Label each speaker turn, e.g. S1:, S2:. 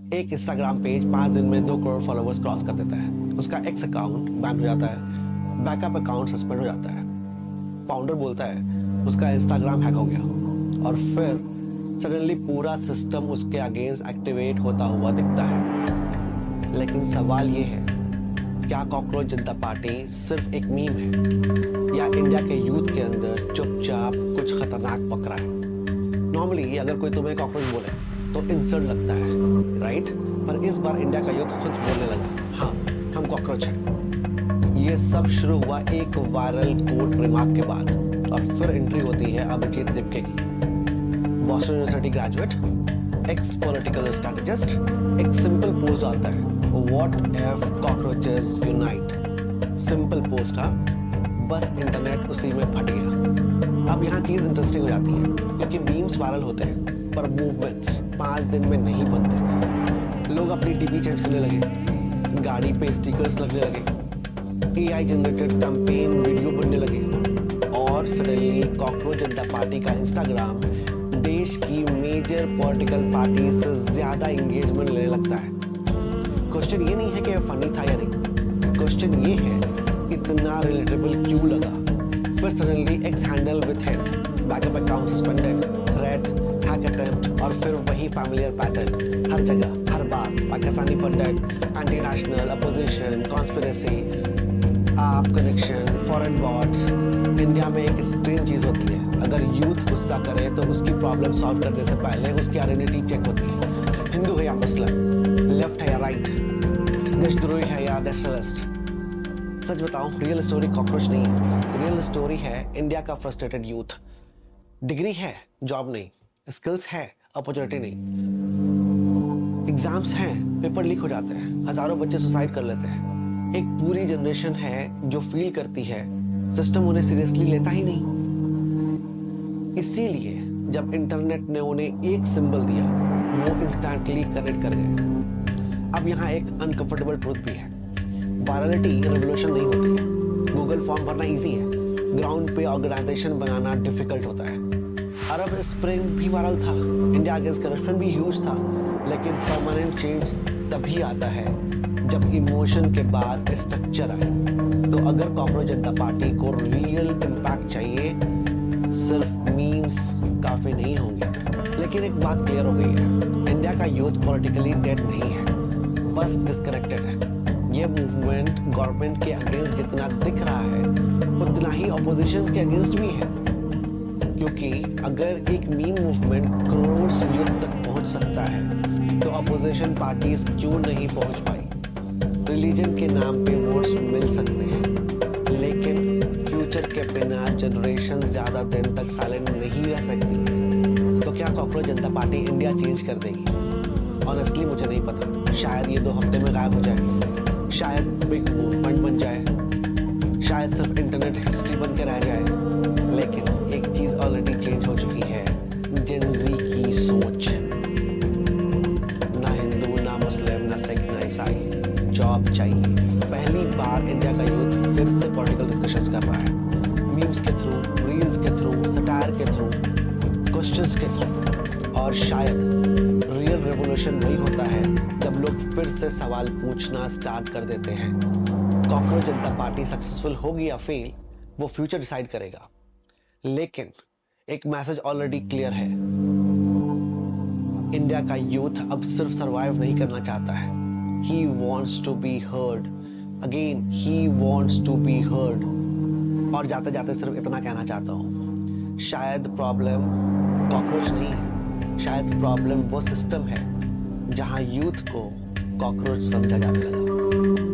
S1: एक Instagram page 5 दिन में 2 करोड़ फॉलोवर्स क्रॉस कर देता है। उसका एक्स अकाउंट बैन हो जाता है, बैकअप अकाउंट सस्पेंड हो जाता है। फाउंडर बोलता है उसका इंस्टाग्राम हैक हो गया और फिर सडनली पूरा सिस्टम उसके अगेंस्ट एक्टिवेट होता हुआ दिखता है। लेकिन सवाल ये है, क्या कॉकरोच जनता पार्टी सिर्फ एक मीम है या इंडिया के यूथ के अंदर चुपचाप कुछ खतरनाक पक रहा है? नॉर्मली अगर कोई तुम्हें कॉकरोच बोले तो इंसल्ट लगता है, राइट? पर इस बार इंडिया का यूथ खुद बोलने लगा, हाँ हम कॉकरोच हैं। ये सब शुरू हुआ एक वायरल कोर्ट रिमार्क के बाद और फिर एंट्री होती है अभिजीत दिपके की। Boston university graduate, x political strategist, एक सिंपल पोस्ट डालता है, what if cockroaches unite. Simple post था, बस इंटरनेट उसी में फट गया। अब यहाँ चीज इंटरेस्टिंग हो जाती है क्योंकि मीम्स वायरल होते हैं पर मूवमेंट्स 5 दिन में नहीं बनते। लोग अपनी डीपी चेंज करने लगे, गाड़ी पे स्टिकर्स लगने लगे, एआई जनरेटेड कैंपेन वीडियो बनने लगे और सडनली कॉकरोच जनता पार्टी का इंस्टाग्राम देश की मेजर पॉलिटिकल पार्टी से ज्यादा एंगेजमेंट लेने लगता है। क्वेश्चन ये नहीं है कि फनी था या नहीं, क्वेश्चन ये है इतना रिलेटेबल क्यों लगा? फिर suddenly X handle with him, backup account suspended, threat, hack attempt और फिर वही फैमिलियर पैटर्न हर जगह हर बार। Pakistani funded, anti national, opposition, conspiracy, AAP connection, foreign bots. India में एक स्ट्रेंज चीज होती है, अगर यूथ गुस्सा करे तो उसकी प्रॉब्लम सॉल्व करने से पहले उसकी आइडेंटिटी चेक होती है। हिंदू है या मुस्लिम, लेफ्ट है या राइट, देशद्रोही है या नेशनलिस्ट। सच बताऊं, रियल स्टोरी कॉकरोच नहीं है, रियल स्टोरी है इंडिया का फ्रस्ट्रेटेड यूथ। डिग्री है, जॉब नहीं, स्किल्स है, अपॉर्चुनिटी नहीं, एग्जाम्स हैं, पेपर लीक हो जाते हैं, हजारों बच्चे सुसाइड कर लेते हैं। एक पूरी जनरेशन है जो फील करती है सिस्टम उन्हें सीरियसली लेता ही नहीं। इसीलिए जब इंटरनेट ने उन्हें एक सिंबल दिया वो इंस्टेंटली कनेक्ट कर गए। अब यहाँ एक अनकंफर्टेबल ट्रूथ भी है, वायरलिटी रेवोल्यूशन नहीं होती है। गूगल फॉर्म भरना इजी है, ग्राउंड पे ऑर्गेनाइजेशन बनाना डिफिकल्ट होता है। अरब स्प्रिंग भी वायरल था, इंडिया अगेंस्ट करप्शन भी ह्यूज था, लेकिन परमानेंट चेंज तभी आता है जब इमोशन के बाद स्ट्रक्चर आए। तो अगर कॉकरोच जनता पार्टी को रियल इम्पैक्ट चाहिए, सिर्फ मीम्स काफी नहीं होंगे। लेकिन एक बात क्लियर हो गई है, इंडिया का यूथ पॉलिटिकली डेड नहीं है, बस डिस्कनेक्टेड है। ये मूवमेंट गवर्नमेंट के अगेंस्ट जितना दिख रहा है उतना ही ऑपोजिशन के अगेंस्ट भी है। क्योंकि अगर एक मीम मूवमेंट करोड़ यूथ तक पहुंच सकता है तो अपोजिशन पार्टीज क्यों नहीं पहुंच पाई? रिलीजन के नाम पे वोट्स मिल सकते हैं, लेकिन फ्यूचर के बिना जनरेशन ज्यादा दिन तक साइलेंट नहीं रह सकती। तो क्या कॉकरोच जनता पार्टी इंडिया चेंज कर देगी? ऑनेस्टली मुझे नहीं पता। शायद ये 2 हफ्ते में गायब हो जाए, शायद बिग मूवमेंट बन जाए, शायद सिर्फ इंटरनेट हिस्ट्री बन के रह जाए। लेकिन एक चीज ऑलरेडी चेंज हो चुकी है, जेन ज़ी की सोच। ना हिंदू, ना मुस्लिम, ना सिख, ना ईसाई, जॉब चाहिए। पहली बार इंडिया का यूथ फिर से पॉलिटिकल डिस्कशंस कर रहा है, मीम्स के थ्रू, रील्स के थ्रू, सटायर के थ्रू, क्वेश्चंस के थ्रू। और शायद रियल रेवोल्यूशन वही होता है जब लोग फिर से सवाल पूछना स्टार्ट कर देते हैं। कॉकरोच जनता पार्टी सक्सेसफुल होगी या फेल, वो फ्यूचर डिसाइड करेगा। लेकिन एक मैसेज ऑलरेडी क्लियर है, इंडिया का यूथ अब सिर्फ सरवाइव नहीं करना चाहता है, he wants to be heard, again he wants to be heard। और जाते जाते सिर्फ इतना कहना चाहता हूँ, शायद प्रॉब्लम कॉकरोच नहीं है, शायद प्रॉब्लम वो सिस्टम है जहाँ यूथ को कॉकरोच समझा जाने लगा।